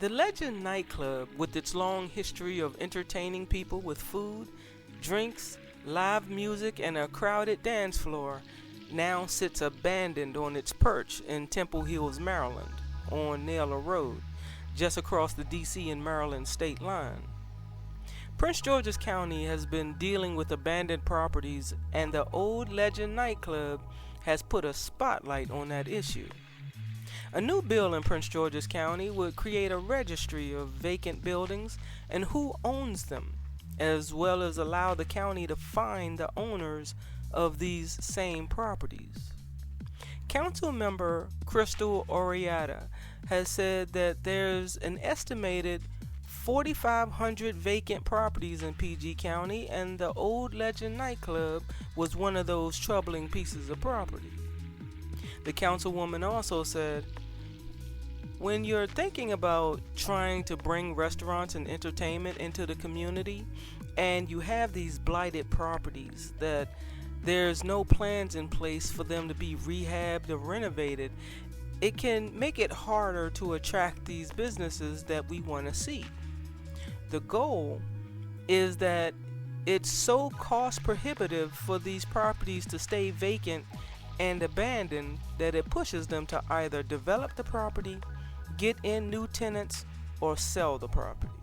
The Legend nightclub, with its long history of entertaining people with food, drinks, live music, and a crowded dance floor, now sits abandoned on its perch in Temple Hills, Maryland, on Naylor Road, just across the DC and Maryland state line. Prince George's County has been dealing with abandoned properties, and the old Legend nightclub has put a spotlight on that issue. A new bill in Prince George's County would create a registry of vacant buildings and who owns them, as well as allow the county to find the owners of these same properties. Council member Crystal Oriata has said that there's an estimated 4,500 vacant properties in PG County, and the old Legend nightclub was one of those troubling pieces of property. The councilwoman also said, when you're thinking about trying to bring restaurants and entertainment into the community, and you have these blighted properties that there's no plans in place for them to be rehabbed or renovated, it can make it harder to attract these businesses that we want to see. The goal is that it's so cost prohibitive for these properties to stay vacant and abandoned that it pushes them to either develop the property, get in new tenants, or sell the property.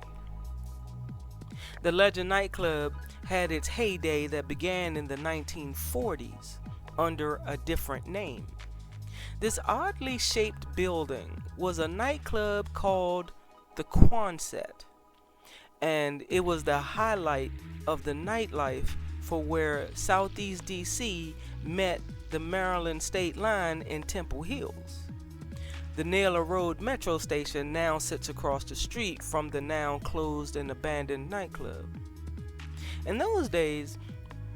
The Legend nightclub had its heyday that began in the 1940s under a different name. This oddly shaped building was a nightclub called the Quonset, and it was the highlight of the nightlife for where Southeast DC met the Maryland state line in Temple Hills. The Naylor Road metro station now sits across the street from the now closed and abandoned nightclub. In those days,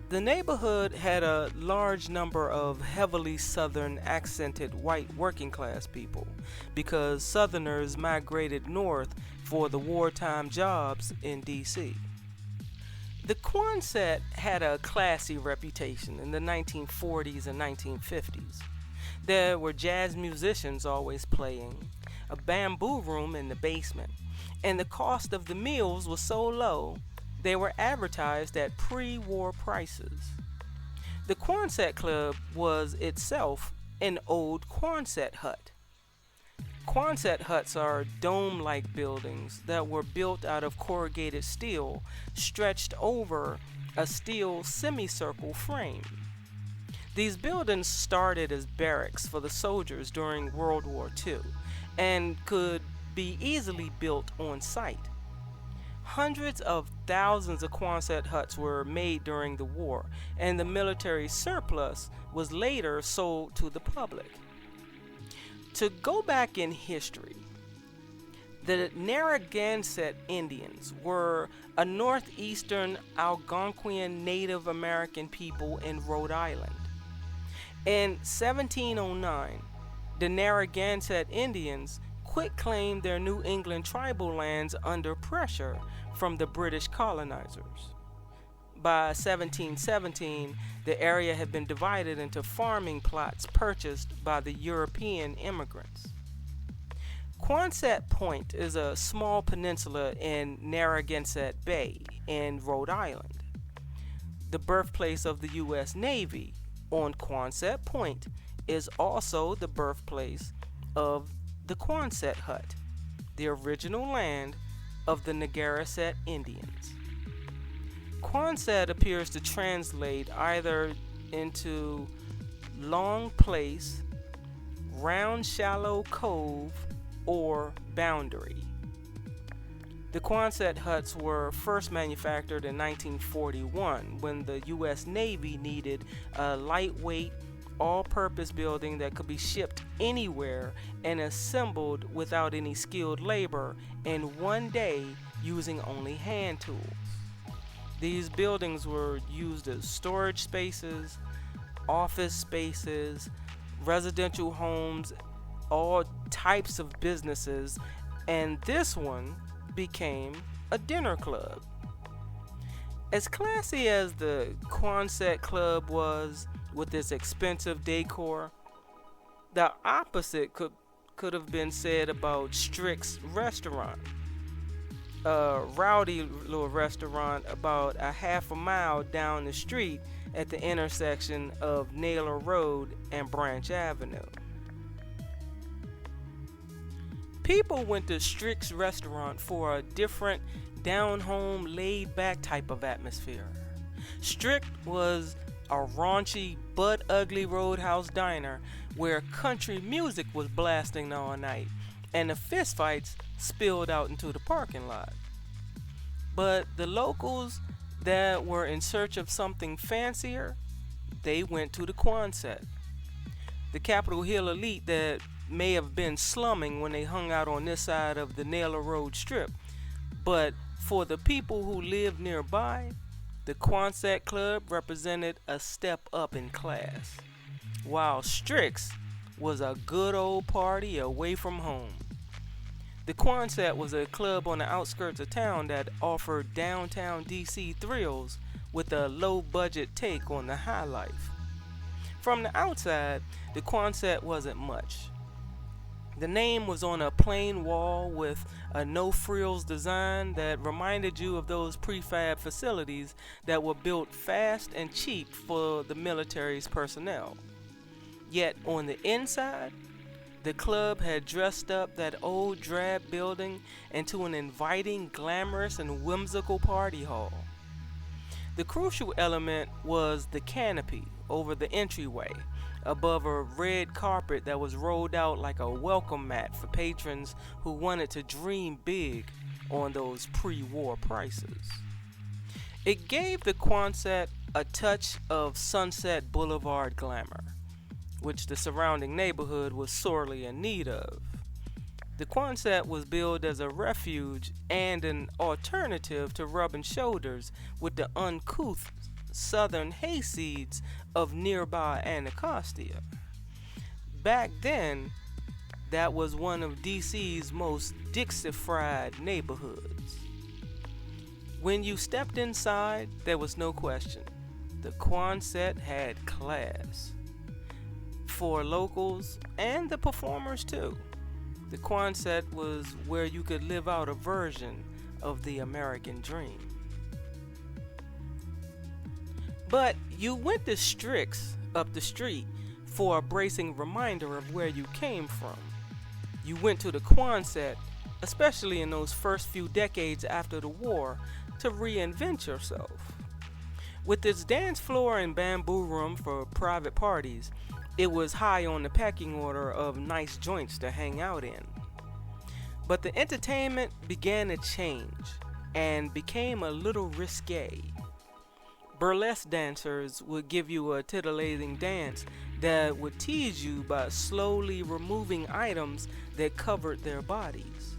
the neighborhood had a large number of heavily Southern accented white working class people because Southerners migrated north for the wartime jobs in DC. The Quonset had a classy reputation in the 1940s and 1950s. There were jazz musicians always playing, a bamboo room in the basement, and the cost of the meals was so low they were advertised at pre-war prices. The Quonset Club was itself an old Quonset hut. Quonset huts are dome-like buildings that were built out of corrugated steel stretched over a steel semicircle frame. These buildings started as barracks for the soldiers during World War II and could be easily built on site. Hundreds of thousands of Quonset huts were made during the war, and the military surplus was later sold to the public. To go back in history, the Narragansett Indians were a northeastern Algonquian Native American people in Rhode Island. In 1709, the Narragansett Indians quitclaimed their New England tribal lands under pressure from the British colonizers. By 1717, the area had been divided into farming plots purchased by the European immigrants. Quonset Point is a small peninsula in Narragansett Bay in Rhode Island. The birthplace of the U.S. Navy on Quonset Point is also the birthplace of the Quonset Hut, the original land of the Narragansett Indians. Quonset appears to translate either into long place, round shallow cove, or boundary. The Quonset huts were first manufactured in 1941 when the U.S. Navy needed a lightweight, all-purpose building that could be shipped anywhere and assembled without any skilled labor in one day using only hand tools. These buildings were used as storage spaces, office spaces, residential homes, all types of businesses, and this one became a dinner club. As classy as the Quonset Club was with its expensive decor, the opposite could could have been said about Strick's restaurant, a rowdy little restaurant about a half a mile down the street at the intersection of Naylor Road and Branch Avenue. People went to Strick's restaurant for a different, down-home, laid-back type of atmosphere. Strick was a raunchy, butt-ugly roadhouse diner where country music was blasting all night, and the fistfights spilled out into the parking lot. But the locals that were in search of something fancier, they went to the Quonset. The Capitol Hill elite that may have been slumming when they hung out on this side of the Naylor Road strip, but for the people who lived nearby, the Quonset Club represented a step up in class, while Strick's was a good old party away from home. The Quonset was a club on the outskirts of town that offered downtown DC thrills with a low-budget take on the high life. From the outside, the Quonset wasn't much. The name was on a plain wall with a no-frills design that reminded you of those prefab facilities that were built fast and cheap for the military's personnel. Yet on the inside, the club had dressed up that old drab building into an inviting, glamorous, and whimsical party hall. The crucial element was the canopy over the entryway, above a red carpet that was rolled out like a welcome mat for patrons who wanted to dream big on those pre-war prices. It gave the Quonset a touch of Sunset Boulevard glamour, which the surrounding neighborhood was sorely in need of. The Quonset was billed as a refuge and an alternative to rubbing shoulders with the uncouth southern hayseeds of nearby Anacostia. Back then, that was one of DC's most Dixie-fried neighborhoods. When you stepped inside, there was no question. The Quonset had class. For locals and the performers too. The Quonset was where you could live out a version of the American dream. But you went to Strick's up the street for a bracing reminder of where you came from. You went to the Quonset, especially in those first few decades after the war, to reinvent yourself. With its dance floor and bamboo room for private parties, it was high on the pecking order of nice joints to hang out in. But the entertainment began to change and became a little risque. Burlesque dancers would give you a titillating dance that would tease you by slowly removing items that covered their bodies.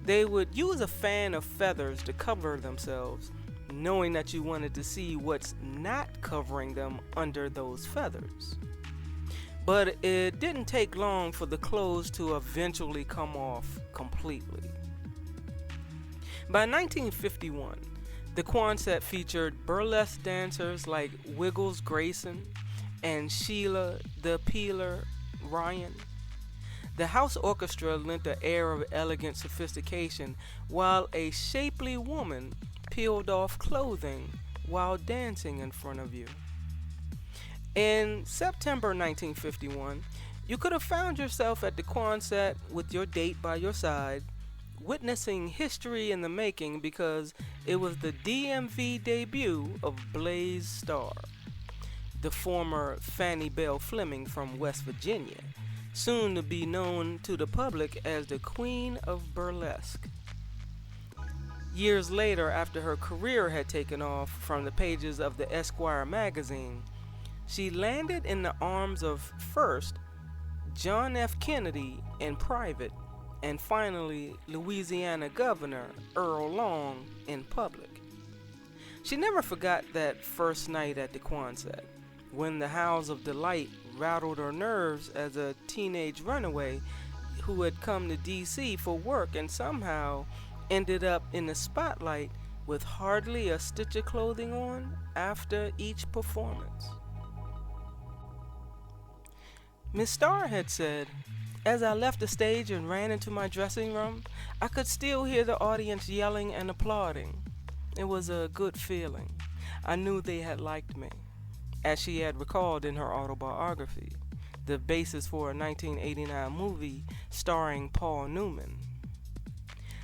They would use a fan of feathers to cover themselves, knowing that you wanted to see what's not covering them under those feathers. But it didn't take long for the clothes to eventually come off completely. By 1951, the Quonset featured burlesque dancers like Wiggles Grayson and Sheila the Peeler Ryan. The house orchestra lent an air of elegant sophistication while a shapely woman peeled off clothing while dancing in front of you. In September 1951, you could have found yourself at the Quonset with your date by your side, witnessing history in the making because it was the DMV debut of Blaze Starr, the former Fannie Belle Fleming from West Virginia, soon to be known to the public as the Queen of Burlesque. Years later, after her career had taken off from the pages of the Esquire magazine, she landed in the arms of first John F. Kennedy in private, and finally Louisiana Governor Earl Long in public. She never forgot that first night at the Quonset, when the howls of delight rattled her nerves as a teenage runaway who had come to DC for work and somehow ended up in the spotlight with hardly a stitch of clothing on after each performance. Miss Starr had said, As I left the stage and ran into my dressing room, I could still hear the audience yelling and applauding. It was a good feeling. I knew they had liked me, as she had recalled in her autobiography, the basis for a 1989 movie starring Paul Newman.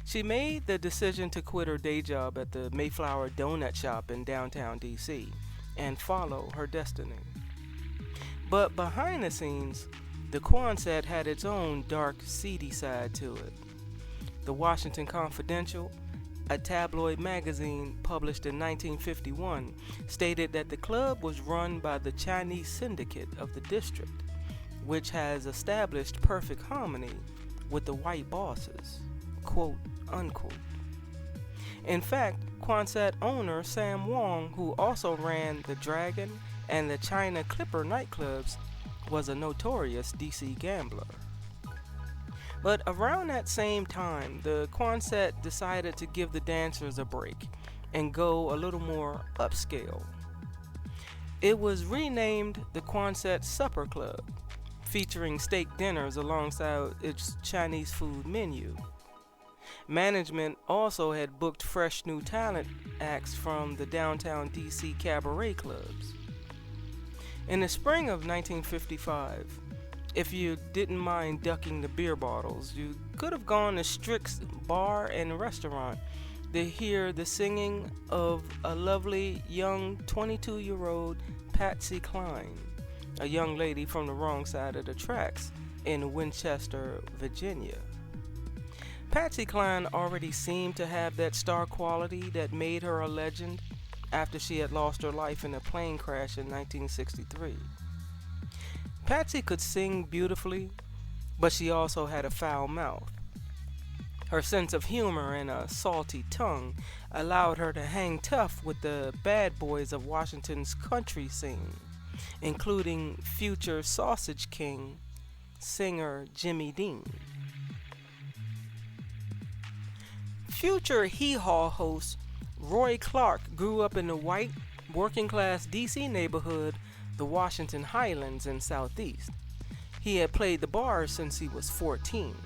She made the decision to quit her day job at the Mayflower Donut Shop in downtown D.C. and follow her destiny. But behind the scenes, the Quonset had its own dark, seedy side to it. The Washington Confidential, a tabloid magazine published in 1951, stated that the club was run by the Chinese syndicate of the district, which has established perfect harmony with the white bosses, quote unquote. In fact, Quonset owner Sam Wong, who also ran the Dragon and the China Clipper nightclubs, was a notorious DC gambler. But around that same time, the Quonset decided to give the dancers a break and go a little more upscale. It was renamed the Quonset Supper Club, featuring steak dinners alongside its Chinese food menu. Management also had booked fresh new talent acts from the downtown DC cabaret clubs. In the spring of 1955, if you didn't mind ducking the beer bottles, you could have gone to Strick's Bar and Restaurant to hear the singing of a lovely young 22-year-old Patsy Cline, a young lady from the wrong side of the tracks in Winchester, Virginia. Patsy Cline already seemed to have that star quality that made her a legend after she had lost her life in a plane crash in 1963. Patsy could sing beautifully, but she also had a foul mouth. Her sense of humor and a salty tongue allowed her to hang tough with the bad boys of Washington's country scene, including future Sausage King singer Jimmy Dean. Future Hee Haw host Roy Clark grew up in the white, working-class D.C. neighborhood, the Washington Highlands in Southeast. He had played the bars since he was 14.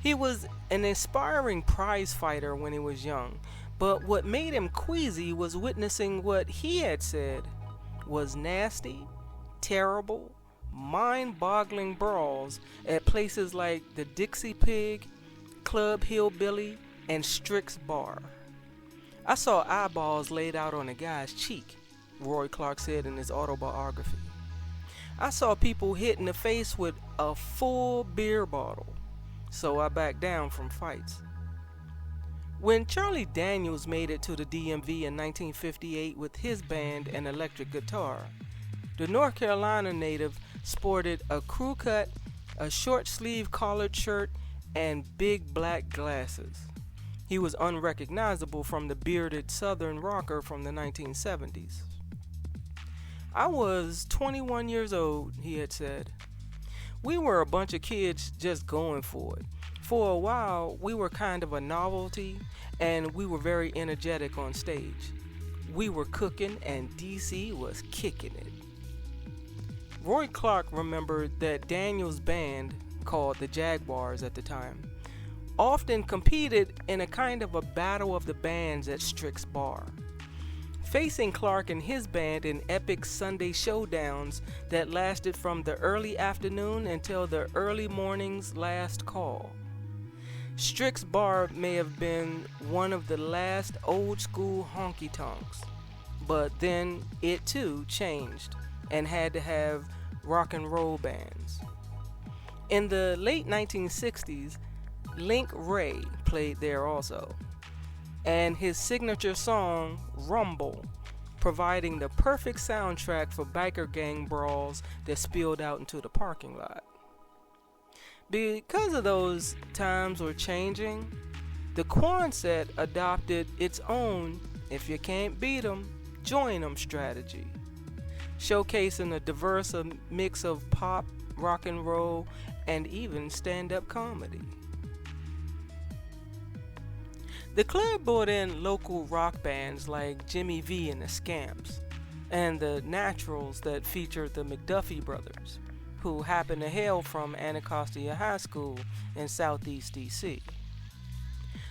He was an aspiring prize fighter when he was young, but what made him queasy was witnessing what he had said was nasty, terrible, mind-boggling brawls at places like the Dixie Pig, Club Hillbilly, and Strick's Bar. I saw eyeballs laid out on a guy's cheek, Roy Clark said in his autobiography. I saw people hit in the face with a full beer bottle, so I backed down from fights. When Charlie Daniels made it to the DMV in 1958 with his band and electric guitar, the North Carolina native sported a crew cut, a short-sleeved collared shirt, and big black glasses. He was unrecognizable from the bearded Southern rocker from the 1970s. I was 21 years old, he had said. We were a bunch of kids just going for it. For a while, we were kind of a novelty, and we were very energetic on stage. We were cooking, and DC was kicking it. Roy Clark remembered that Daniel's band, called the Jaguars at the time, often competed in a kind of a battle of the bands at Strick's Bar, facing Clark and his band in epic Sunday showdowns that lasted from the early afternoon until the early morning's last call. Strick's Bar may have been one of the last old-school honky-tonks, but then it too changed and had to have rock and roll bands. In the late 1960s, Link Ray played there also, and his signature song, Rumble, providing the perfect soundtrack for biker gang brawls that spilled out into the parking lot. Because of those times were changing, the Quonset adopted its own if you can't beat 'em, join 'em strategy, showcasing a diverse mix of pop, rock and roll, and even stand-up comedy. The club brought in local rock bands like Jimmy V and the Scamps, and the Naturals that featured the McDuffie brothers, who happened to hail from Anacostia High School in Southeast DC.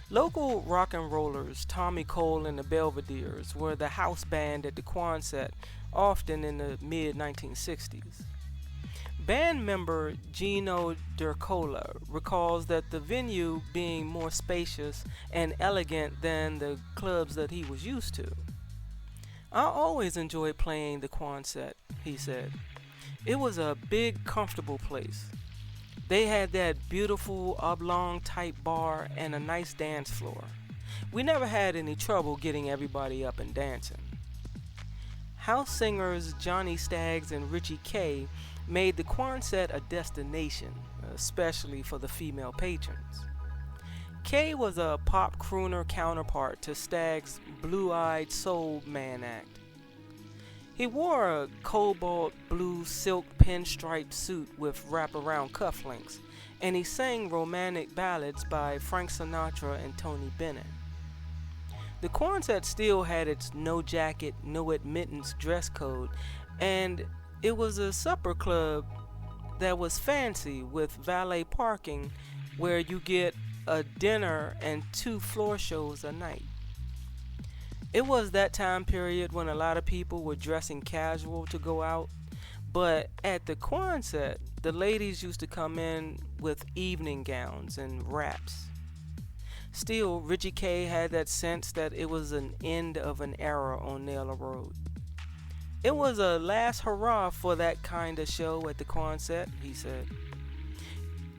Local rock and rollers Tommy Cole and the Belvederes were the house band at the Quonset, often in the mid-1960s. Band member Gino Durcola recalls that the venue being more spacious and elegant than the clubs that he was used to. "I always enjoyed playing the Quonset," he said. "It was a big, comfortable place. They had that beautiful oblong type bar and a nice dance floor. We never had any trouble getting everybody up and dancing." House singers Johnny Staggs and Richie Kay made the Quonset a destination, especially for the female patrons. Kay was a pop crooner counterpart to Staggs' blue-eyed soul man act. He wore a cobalt blue silk pinstripe suit with wraparound cufflinks, and he sang romantic ballads by Frank Sinatra and Tony Bennett. The Quonset still had its no jacket, no admittance dress code, and it was a supper club that was fancy with valet parking where you get a dinner and 2 floor shows a night. It was that time period when a lot of people were dressing casual to go out, but at the Quonset, the ladies used to come in with evening gowns and wraps. Still, Richie Kay had that sense that it was an end of an era on Naylor Road. "It was a last hurrah for that kind of show at the Quonset," he said.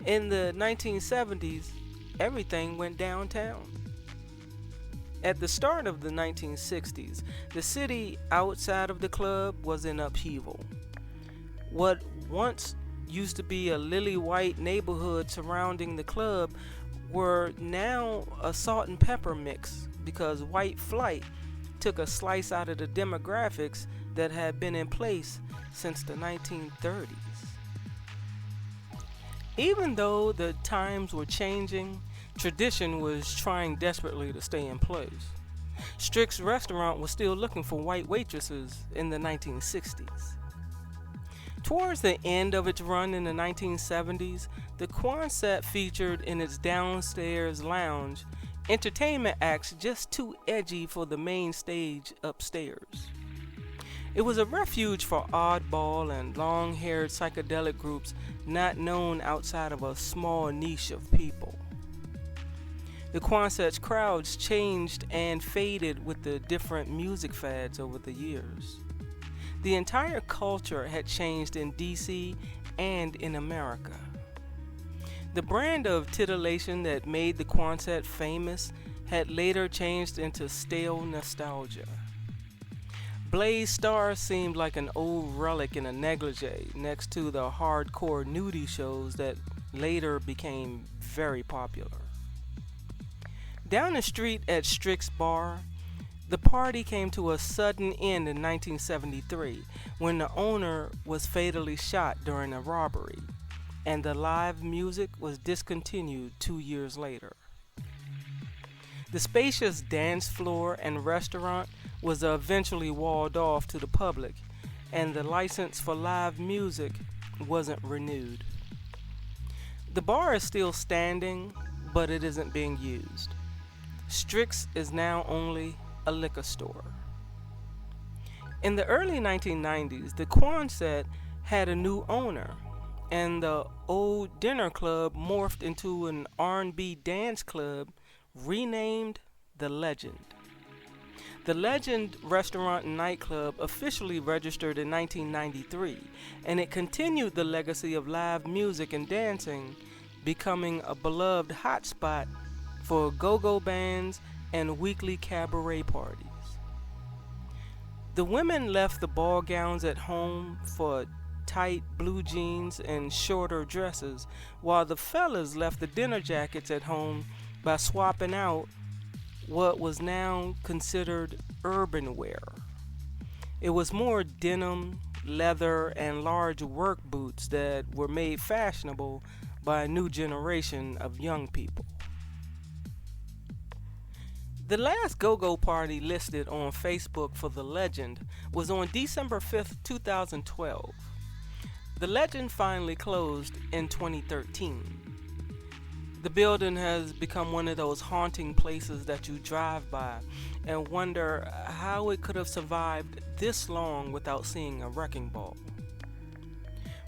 In the 1970s, everything went downtown. At the start of the 1960s, the city outside of the club was in upheaval. What once used to be a lily-white neighborhood surrounding the club were now a salt and pepper mix because white flight took a slice out of the demographics that had been in place since the 1930s. Even though the times were changing, tradition was trying desperately to stay in place. Strick's restaurant was still looking for white waitresses in the 1960s. Towards the end of its run in the 1970s, the Quonset featured in its downstairs lounge entertainment acts just too edgy for the main stage upstairs. It was a refuge for oddball and long-haired psychedelic groups not known outside of a small niche of people. The Quonset's crowds changed and faded with the different music fads over the years. The entire culture had changed in DC and in America. The brand of titillation that made the Quonset famous had later changed into stale nostalgia. Blaze Starr seemed like an old relic in a negligee next to the hardcore nudie shows that later became very popular. Down the street at Strick's bar, the party came to a sudden end in 1973 when the owner was fatally shot during a robbery, and the live music was discontinued 2 years later. The spacious dance floor and restaurant was eventually walled off to the public, and the license for live music wasn't renewed. The bar is still standing, but it isn't being used. Strick's is now only a liquor store. In the early 1990s, the Quonset had a new owner, and the old dinner club morphed into an R&B dance club renamed The Legend. The Legend Restaurant and Nightclub officially registered in 1993, and it continued the legacy of live music and dancing, becoming a beloved hotspot for go-go bands and weekly cabaret parties. The women left the ball gowns at home for tight blue jeans and shorter dresses, while the fellas left the dinner jackets at home by swapping out what was now considered urban wear. It was more denim, leather, and large work boots that were made fashionable by a new generation of young people. The last go-go party listed on Facebook for The Legend was on December 5th, 2012. The Legend finally closed in 2013. The building has become one of those haunting places that you drive by and wonder how it could have survived this long without seeing a wrecking ball.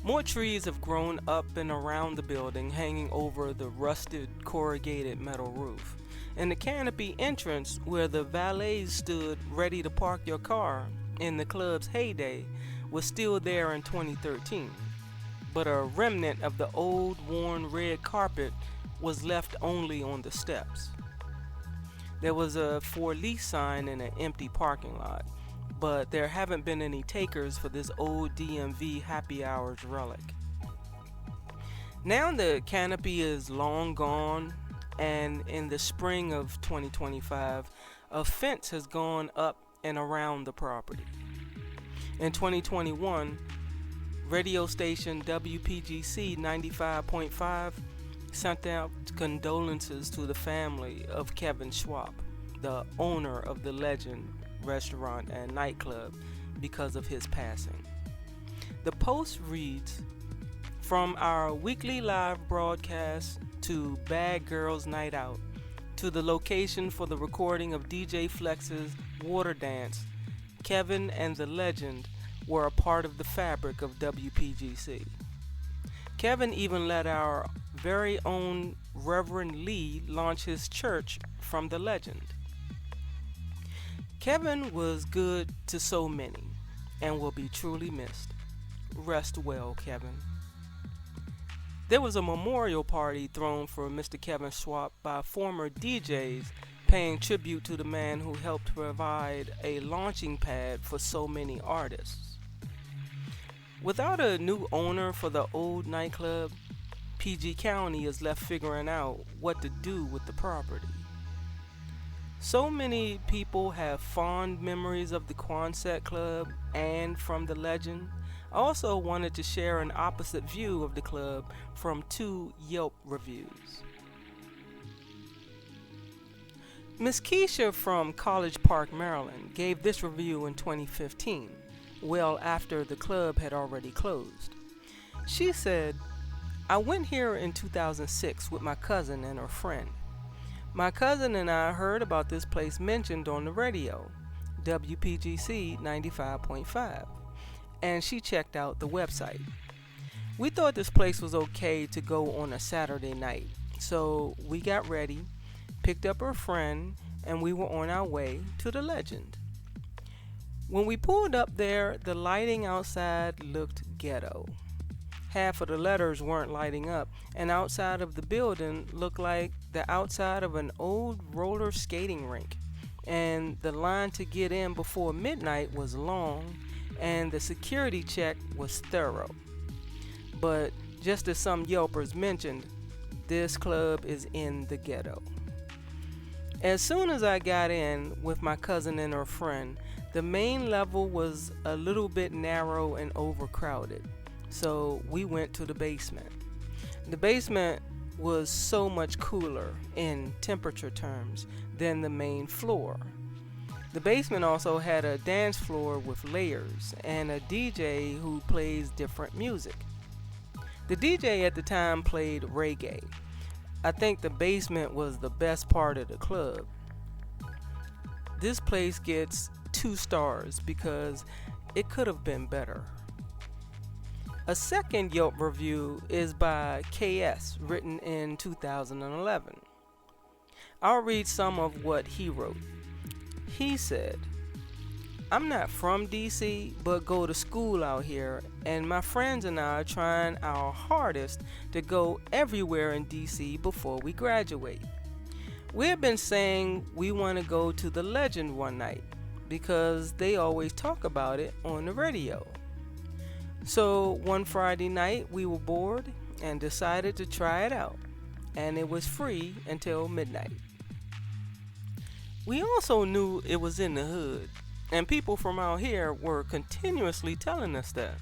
More trees have grown up and around the building, hanging over the rusted corrugated metal roof. And the canopy entrance, where the valets stood ready to park your car in the club's heyday, was still there in 2013. But a remnant of the old worn red carpet was left only on the steps. There was a for lease sign in an empty parking lot, but there haven't been any takers for this old DMV happy hours relic. Now the canopy is long gone, and in the spring of 2025, a fence has gone up and around the property. In 2021, radio station WPGC 95.5 sent out condolences to the family of Kevin Schwab, the owner of the Legend restaurant and nightclub, because of his passing. The post reads, "From our weekly live broadcast to Bad Girls Night Out, to the location for the recording of DJ Flex's Water Dance, Kevin and the Legend were a part of the fabric of WPGC. Kevin even let our very own Reverend Lee launch his church from the Legend. Kevin was good to so many and will be truly missed. Rest well, Kevin." There was a memorial party thrown for Mr. Kevin Schwab by former DJs, paying tribute to the man who helped provide a launching pad for so many artists. Without a new owner for the old nightclub, PG County is left figuring out what to do with the property. So many people have fond memories of the Quonset Club and from the Legend. I also wanted to share an opposite view of the club from 2 Yelp reviews. Miss Keisha from College Park, Maryland, gave this review in 2015, well after the club had already closed. She said, "I went here in 2006 with my cousin and her friend. My cousin and I heard about this place mentioned on the radio, WPGC 95.5, and she checked out the website. We thought this place was okay to go on a Saturday night, so we got ready, picked up her friend, and we were on our way to the Legend. When we pulled up there, the lighting outside looked ghetto. Half of the letters weren't lighting up, and outside of the building looked like the outside of an old roller skating rink, and the line to get in before midnight was long, and the security check was thorough. But just as some Yelpers mentioned, this club is in the ghetto. As soon as I got in with my cousin and her friend, the main level was a little bit narrow and overcrowded, so we went to the basement. The basement was so much cooler in temperature terms than the main floor. The basement also had a dance floor with layers and a DJ who plays different music. The DJ at the time played reggae. I think the basement was the best part of the club. This place gets 2 stars because it could have been better." A second Yelp review is by KS, written in 2011. I'll read some of what he wrote. He said, "I'm not from DC, but go to school out here, and my friends and I are trying our hardest to go everywhere in DC before we graduate. We have been saying we want to go to the Legend one night because they always talk about it on the radio. So one Friday night we were bored and decided to try it out, and it was free until midnight. We also knew it was in the hood, and people from out here were continuously telling us that.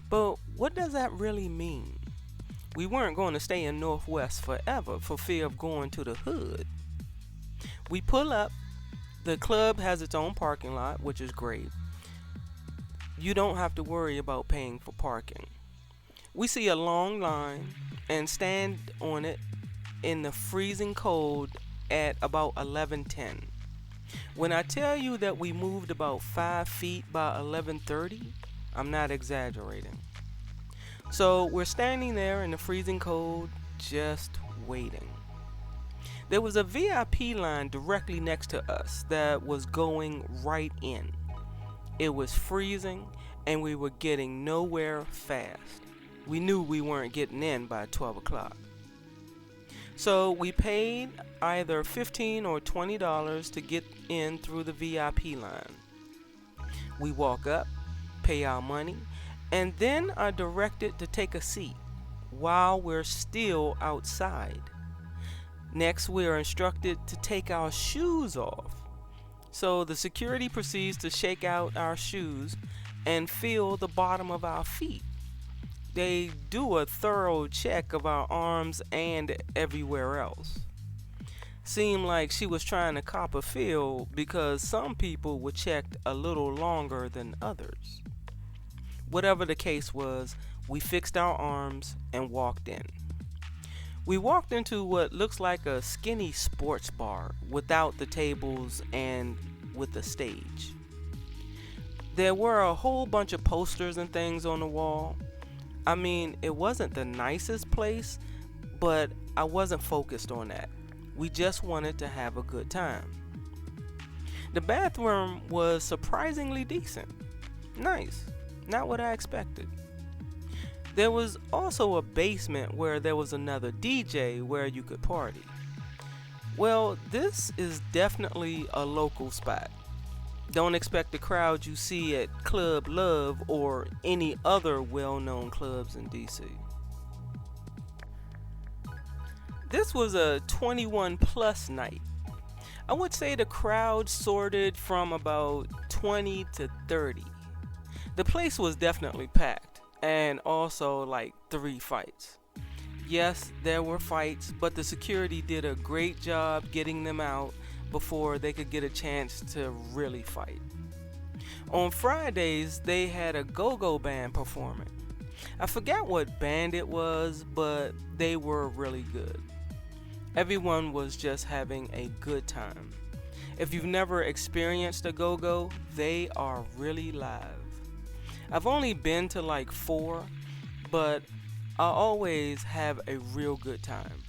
But what does that really mean? We weren't going to stay in Northwest forever for fear of going to the hood. We pull up. The club has its own parking lot, which is great. You don't have to worry about paying for parking. We see a long line and stand on it in the freezing cold at about 11:10. When I tell you that we moved about 5 feet by 11:30, I'm not exaggerating. So we're standing there in the freezing cold, just waiting. There was a VIP line directly next to us that was going right in. It was freezing and we were getting nowhere fast. We knew we weren't getting in by 12 o'clock. So we paid either $15 or $20 to get in through the VIP line. We walk up, pay our money, and then are directed to take a seat while we're still outside. Next, we are instructed to take our shoes off. So the security proceeds to shake out our shoes and feel the bottom of our feet. They do a thorough check of our arms and everywhere else. Seemed like she was trying to cop a feel because some people were checked a little longer than others. Whatever the case was, we fixed our arms and walked in. We walked into what looks like a skinny sports bar without the tables and with a stage. There were a whole bunch of posters and things on the wall. I mean, it wasn't the nicest place, but I wasn't focused on that. We just wanted to have a good time. The bathroom was surprisingly decent. Nice. Not what I expected. There was also a basement where there was another DJ where you could party. Well, this is definitely a local spot. Don't expect the crowd you see at Club Love or any other well-known clubs in DC. This was a 21 plus night. I would say the crowd sorted from about 20 to 30. The place was definitely packed, and also like 3 fights. Yes, there were fights, but the security did a great job getting them out before they could get a chance to really fight. On Fridays, they had a go-go band performing. I forgot what band it was, but they were really good. Everyone was just having a good time. If you've never experienced a go-go, they are really live. I've only been to like 4, but I always have a real good time.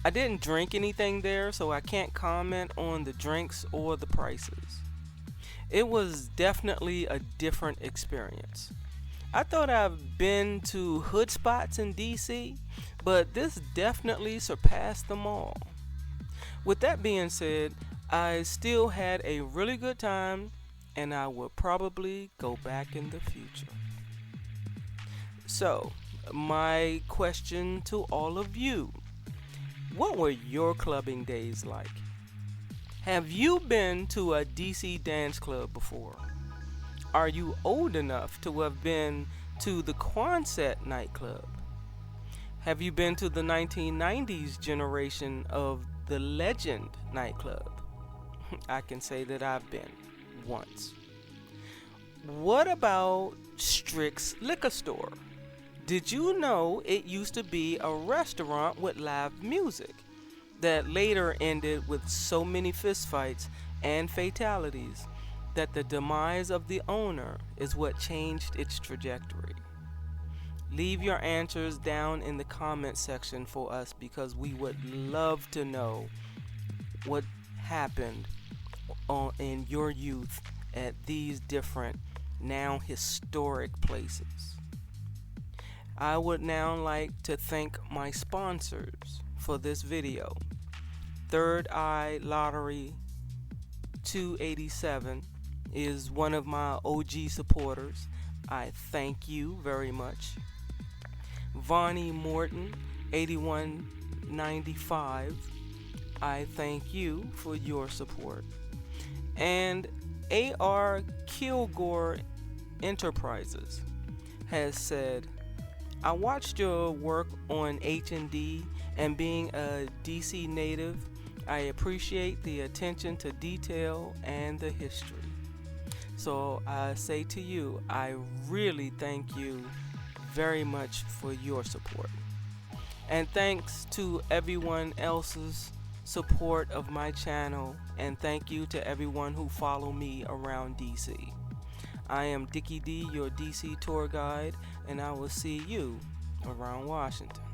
I didn't drink anything there, so I can't comment on the drinks or the prices. It was definitely a different experience. I thought I've been to hood spots in DC, but this definitely surpassed them all. With that being said, I still had a really good time, and I will probably go back in the future. So, my question to all of you: what were your clubbing days like? Have you been to a DC dance club before? Are you old enough to have been to the Quonset nightclub? Have you been to the 1990s generation of the Legend nightclub? I can say that I've been once. What about Strick's liquor store? Did you know it used to be a restaurant with live music that later ended with so many fistfights and fatalities that the demise of the owner is what changed its trajectory? Leave your answers down in the comment section for us, because we would love to know what happened in your youth at these different, now historic places. I would now like to thank my sponsors for this video. Third Eye Lottery 287 is one of my OG supporters. I thank you very much. Vonnie Morton 8195, I thank you for your support. And AR Kilgore Enterprises has said, I watched your work on H&D, and being a DC native, I appreciate the attention to detail and the history. So I say to you, I really thank you very much for your support. And thanks to everyone else's support of my channel, and thank you to everyone who follow me around DC. I am Dickie D, your DC tour guide, and I will see you around Washington.